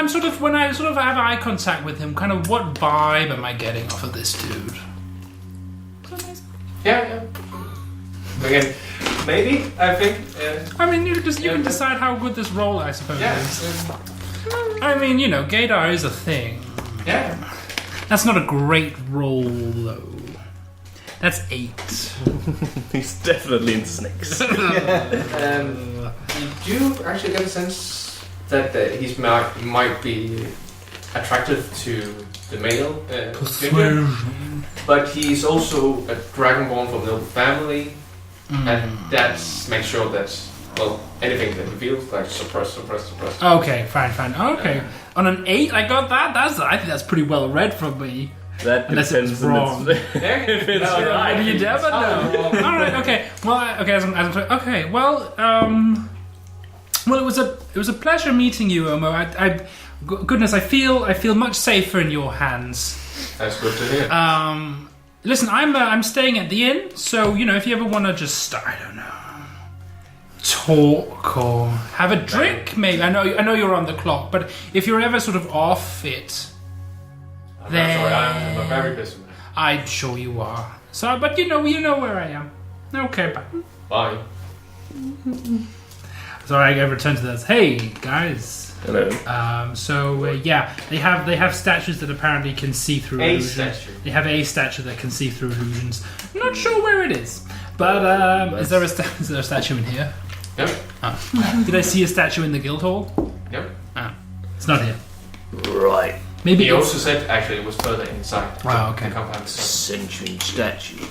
I sort of have eye contact with him, what vibe am I getting off of this dude? Yeah. Again, maybe, I think. You can decide how good this roll, I suppose, is. Gaydar is a thing. Yeah. That's not a great roll, though. That's 8. He's definitely in snakes. You do actually get a sense that he's might be attractive to the male ginger, but he's also a dragonborn from a noble family, and that makes sure that anything that he feels like suppress. Okay, fine. Okay, on an 8, I got that. I think that's pretty well read from me. That Unless it's wrong. If it's right. You never know. All right. Okay. Well. Okay. Well. Well, it was a pleasure meeting you, Omo. Goodness, I feel much safer in your hands. That's good to hear. Listen, I'm staying at the inn, so if you ever want to just I don't know, talk or have a drink, maybe. I know you're on the clock, but if you're ever sort of off it. I'm sorry, I'm a very busy man. I'm sure you are. So, but you know where I am. Okay, bye. Bye. Sorry, I returned to this. Hey, guys. Hello. They have statues that apparently can see through illusions. Statue. They have a statue that can see through illusions. I'm not sure where it is, but is there a statue in here? Yep. Oh. Did I see a statue in the guild hall? Yep. It's not here. Right. Maybe He also said actually it was further inside. Wow, okay. The compound. Sentient statue.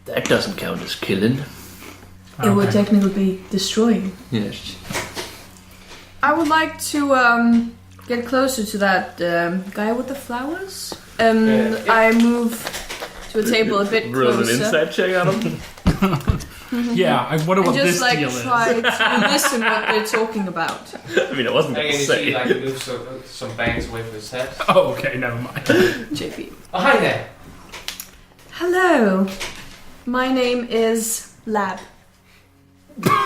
That doesn't count as killing. It would technically be destroying. Yes. I would like to get closer to that guy with the flowers. I move to a table a bit Roll an closer. insight check on him. Yeah, I wonder what And this just deal is. try to listen what they're talking about. I mean, I wasn't And going to you say. see like he moves some bangs away from his head. Oh, okay, never mind. JP. Oh, hi there. Hello. My name is Lab. That's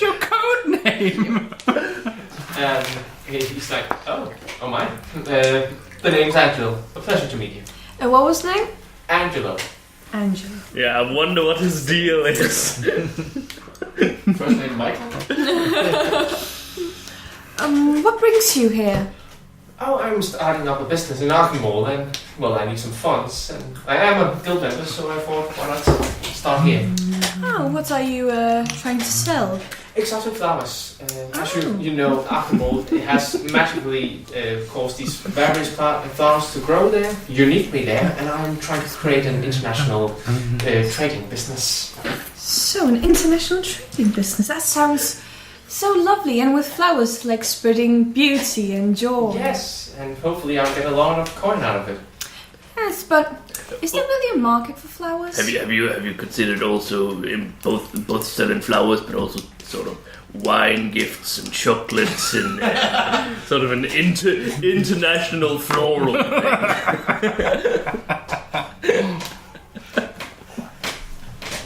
your code name. And he's like, oh my. The name's Angelo. A pleasure to meet you. And what was his name? Angelo. Angelo. Yeah, I wonder what his deal is. First name Michael. What brings you here? Oh, I'm starting up a business in Arkenwall, and I need some funds, and I am a guild member, so I thought, why not start here? Oh, what are you trying to sell? Exotic flowers. As you know, Arkenwall, it has magically caused these various flowers to grow there, uniquely there, and I'm trying to create an international trading business. So, an international trading business. That sounds so lovely, and with flowers like spreading beauty and joy. Yes, and hopefully I'll get a lot of coin out of it. Yes, but is there really a market for flowers? Have you considered also in both selling flowers, but also sort of wine gifts and chocolates and sort of an international floral thing?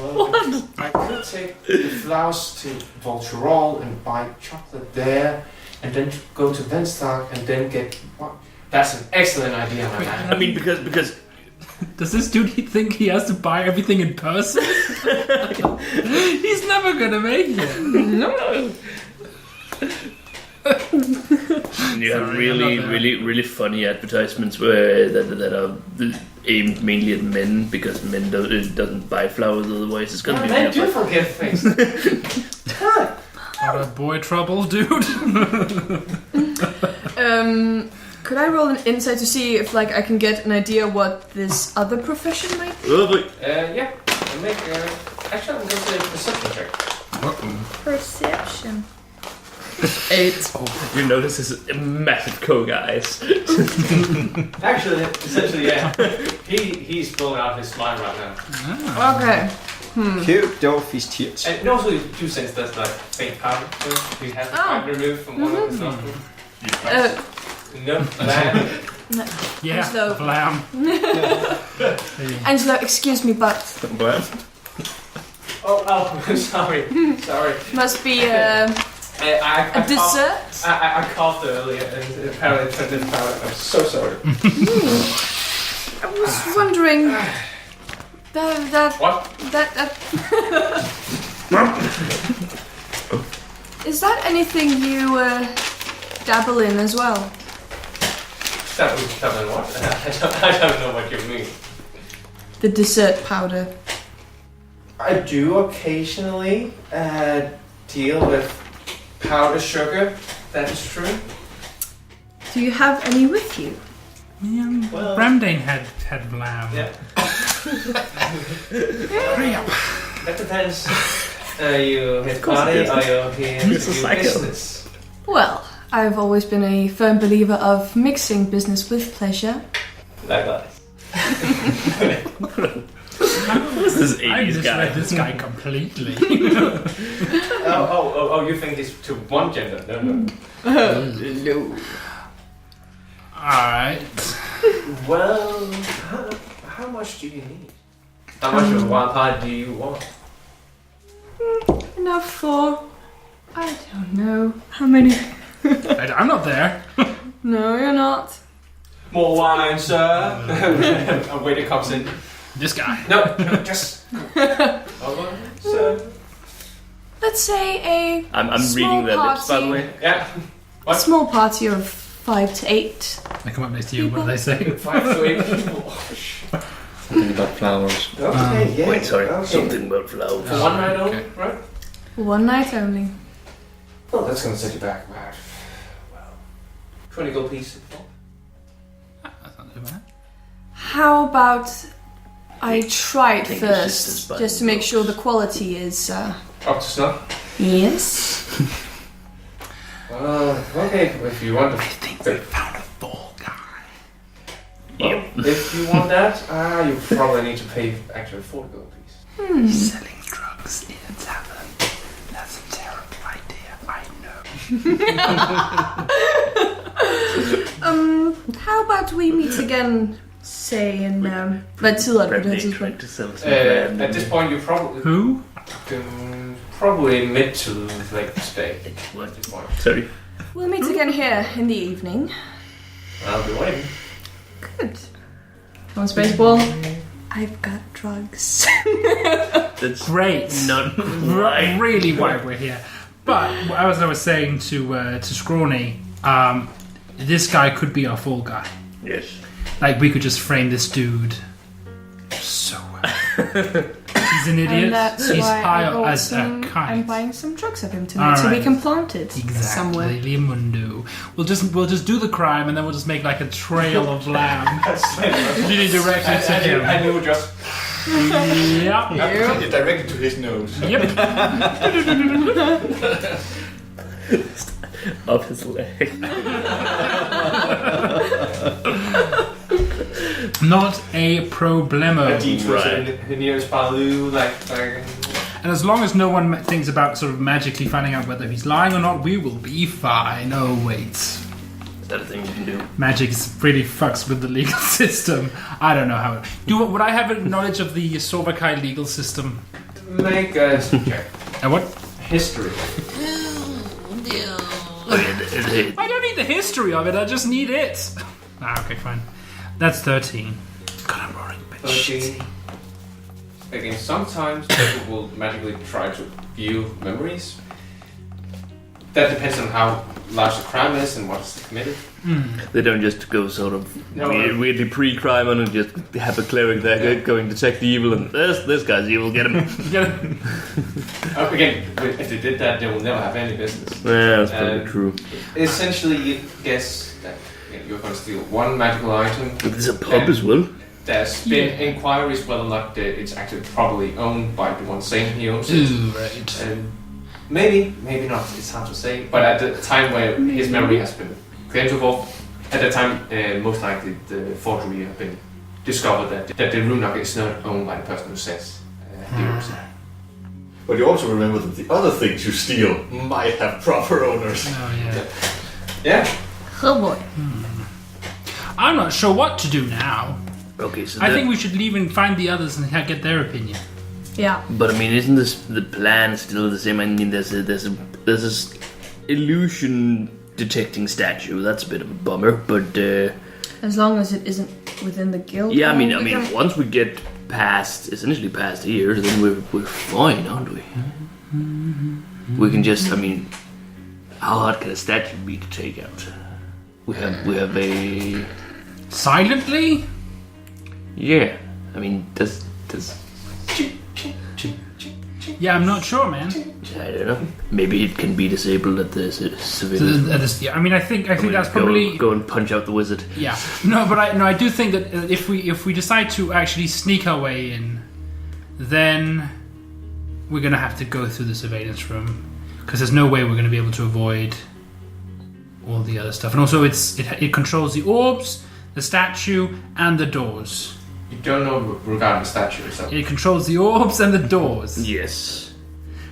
Well, I could take the flowers to Volcherol and buy chocolate there, and then go to Venstag and then get what? That's an excellent idea, my man. I mean, because Does this dude think he has to buy everything in person? He's never gonna make it. No. you have really funny advertisements where that are aimed mainly at men, because men doesn't buy flowers otherwise. It's gonna be Men do forget things. Not a boy trouble, dude. Could I roll an insight to see if I can get an idea what this other profession might be? Yeah. And make actually I'm going to say a perception check. Perception. 8. You notice his massive coke eyes. Actually, essentially, yeah. He's blowing out his mind right now. Okay. Cute dwarfish tits. And also, you do sense that's like fake powder. So he has the powder removed from one of his nostrils. No, man. No. Yeah, Angelo. blam. Angelo, excuse me, but What? Oh, sorry. must be a I dessert? I coughed earlier and apparently it turned into powder. I'm so sorry. I was wondering that What? is that anything you dabble in as well? That was what? I don't know what you mean. The dessert powder. I do occasionally deal with powder sugar. That is true. Do you have any with you? Well, Bramdane had lamb. Yeah. That depends. Are you his party or you his business? Well, I've always been a firm believer of mixing business with pleasure. Likewise. Who's this 80s I just guy? read this guy completely. Oh, you think it's to one gender? No. No. Alright. Well, how much do you need? How much of a wild pie do you want? Enough for... I don't know. How many? I'm not there. No, you're not. More wine, sir. A waiter comes in. This guy. No, just. More wine, sir. Let's say a I'm small reading their lips, by the party. way. Yeah. What? Small party of 5 to 8. I come up next to you. What do they say? 5 to 8 people. Oh, shit. Something about flowers. Okay, yeah. Wait, sorry. Okay. Something about flowers. For one night only, Okay. right? One night only. Well, that's gonna set you back about 20 gold pieces. That's not too bad. How about I try it think it's just first, as bad just to make sure the quality is... Up to snuff. Yes. Okay, if you want to. I think we found a fall guy. Well, if you want that, you probably need to pay actually 40 gold pieces. Selling drugs in a tavern. That's a terrible idea. I know. How about we meet again, say in... hvad tid er det på det her Bradley tidspunkt? tried to sell some brand. At this point, you probably Who? probably mid to late day. What? At this point, Sorry. We'll meet again here in the evening. I'll be waiting. Good. On Spaceball, I've got drugs. That's Great. not right. Really why we're here. But as I was saying to Scrawny, this guy could be our fall guy. Yes. Like we could just frame this dude so well. He's an idiot. And that's He's why high I up bought as a I'm kite. buying some drugs of him tonight so we Alright. can plant it somewhere. Exactly, Mundo. We'll just do the crime and then we'll just make like a trail of lamb leading directly to him. And you just. Yep. Directed to his nose. Yep. Up his leg. Not a problemo. A detour Right. to the nearest Balu, like. And as long as no one thinks about sort of magically finding out whether he's lying or not, we will be fine. Oh wait, Is that a thing you can do? magic really fucks with the legal system. I don't know how it. Would I have a knowledge of the Sorbakai legal system? Make a check. What? History. I don't need the history of it. I just need it. Okay, fine. That's 13. God, I'm roaring. But 13. Again, sometimes people will magically try to view memories. That depends on how large the crime is and what is committed. They don't just go sort of No, weirdly pre-crime and just have a cleric there going to check the evil and this guy's evil, get him. Again, if they did that, they will never have any business. Yeah, that's probably true. Essentially, you guess that you're going to steal one magical item. But there's a pub as well. There's been inquiries whether or not it's actually probably owned by the one saying he owns it. Ooh, right. And maybe not. It's hard to say. But at the time where his memory has been claimed for, at that time, most likely the forgery have been discovered that the Runeknocker is not owned by the person who says he owns it. But you also remember that the other things you steal might have proper owners. Oh yeah. Yeah. Oh boy. I'm not sure what to do now. Okay, so I think we should leave and find the others and get their opinion. Yeah. But I mean, isn't the plan still the same? I mean, there's a illusion detecting statue. That's a bit of a bummer, but As long as it isn't within the guild. yeah, I mean, we can- once we get essentially past here, then we're fine, aren't we? We can just, I mean, how hard can a statue be to take out? We have a Silently? yeah. I mean, does Yeah, I'm not sure, man. I don't know. Maybe it can be disabled at the civilians. I mean, I think that's probably go and punch out the wizard. Yeah, no, but I do think that if we decide to actually sneak our way in, then we're gonna have to go through the surveillance room because there's no way we're gonna be able to avoid all the other stuff. And also, it controls the orbs, the statue, and the doors. You don't know regarding the statue or something. It controls the orbs and the doors. Yes.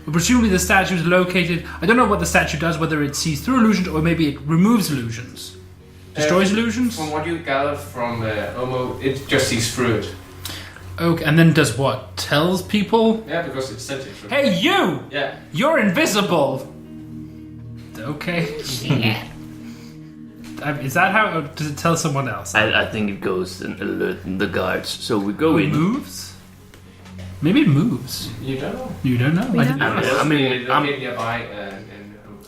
But presumably the statue is located... I don't know what the statue does, whether it sees through illusions or maybe it removes illusions. Destroys illusions? From what you gather from Omo, it just sees through it. Okay, and then does what? Tells people? Yeah, because it's sentient. Hey, you! Yeah. You're invisible! Okay. Yeah. Is that how... Or does it tell someone else? I think it goes and alert the guards. So we go It in. moves? Maybe it moves. You don't know. You don't know? We don't know. I'm nearby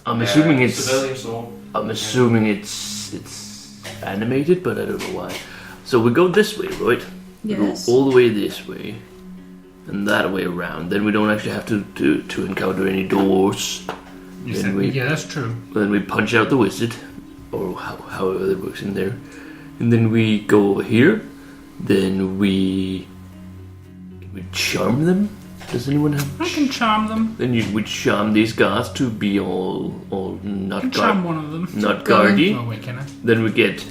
assuming it's. civilians or I'm assuming it's animated, but I don't know why. So we go this way, right? We Yes. go all the way this way, and that way around. Then we don't actually have to encounter any doors. Yeah, that's true. Then we punch out the wizard, or however it works in there, and then we go over here. Then we charm them. Does anyone have? I can charm them. Then we charm these guards to be all I not can charm one of them. not Go in. guardy. Oh, wait, can I? Then we get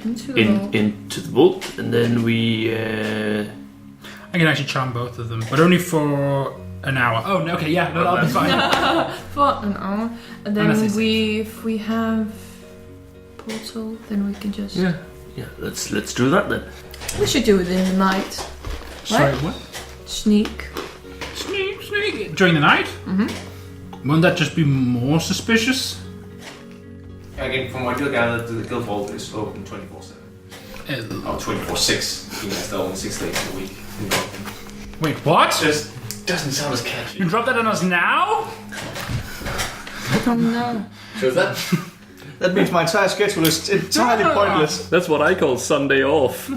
Into the vault. into the vault, and then we. I can actually charm both of them, but only for an hour. Oh, no, okay, yeah, no, that'll be fine. For an hour. And then Unless it's- if we have portal, then we can just... Yeah. Let's do that then. We should do it in the night. Sorry, Right? what? Sneak. Sneak. During the night? Mm-hmm. Won't that just be more suspicious? again, from what you gather, the guild vault is open 24/7. Or 24/6. I think that's the only 6 days a week. Wait, what? Just doesn't sound as catchy. You drop that on us now? Oh no. So that That means my entire schedule is entirely pointless. That's what I call Sunday off.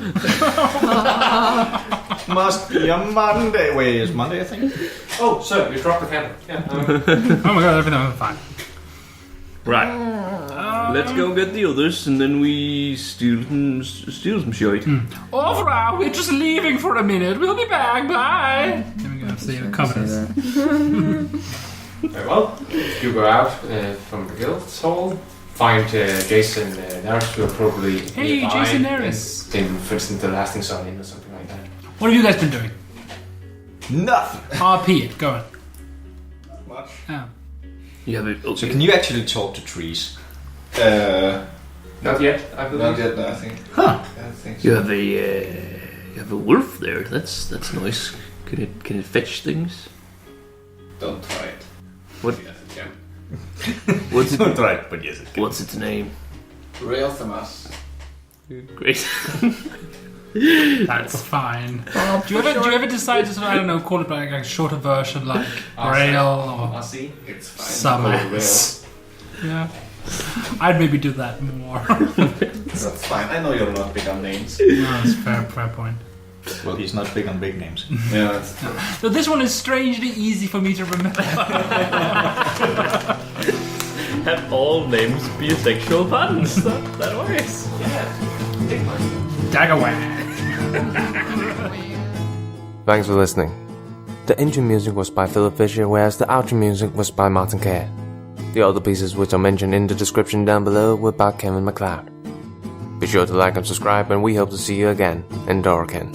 Must be a Monday. Wait, it's Monday, I think? Oh, so you dropped the camera. Yeah. Oh my god, everything was fine. Right. Let's go get the others, and then we steal some shit. All right, we're just leaving for a minute. We'll be back. Bye. Here we go. See the covenants. Very well. You go out from the guild hall. Find Jason Naris, who are probably Hey, nearby Jason Naris. in, for instance, the lasting sun in or something like that. What have you guys been doing? Nothing. RP it. Go on. Much. Oh. You have it. So Okay. can you actually talk to trees? Not yet, I believe. Not yet, I think. Huh. I think You have a wolf there. That's nice. Can it fetch things? Don't try it. What? Yes, it can. What's it? Don't try it, but yes, it can. What's its name? Real Thamas. Great. That's fine. Do you ever decide to, I don't know, call it like a shorter version like Rail or I see. It's fine. Summers? Yeah. I'd maybe do that more. That's fine. I know you're not big on names. No, that's fair point. Well, he's not big on big names. Yeah, that's true. So this one is strangely easy for me to remember. Have all names be sexual puns. That works. Daggerwag. Thanks for listening. The intro music was by Philip Fischer, whereas the outro music was by Martin Kerr. The other pieces which are mentioned in the description down below were by Kevin MacLeod. Be sure to like and subscribe, and we hope to see you again in Dorken.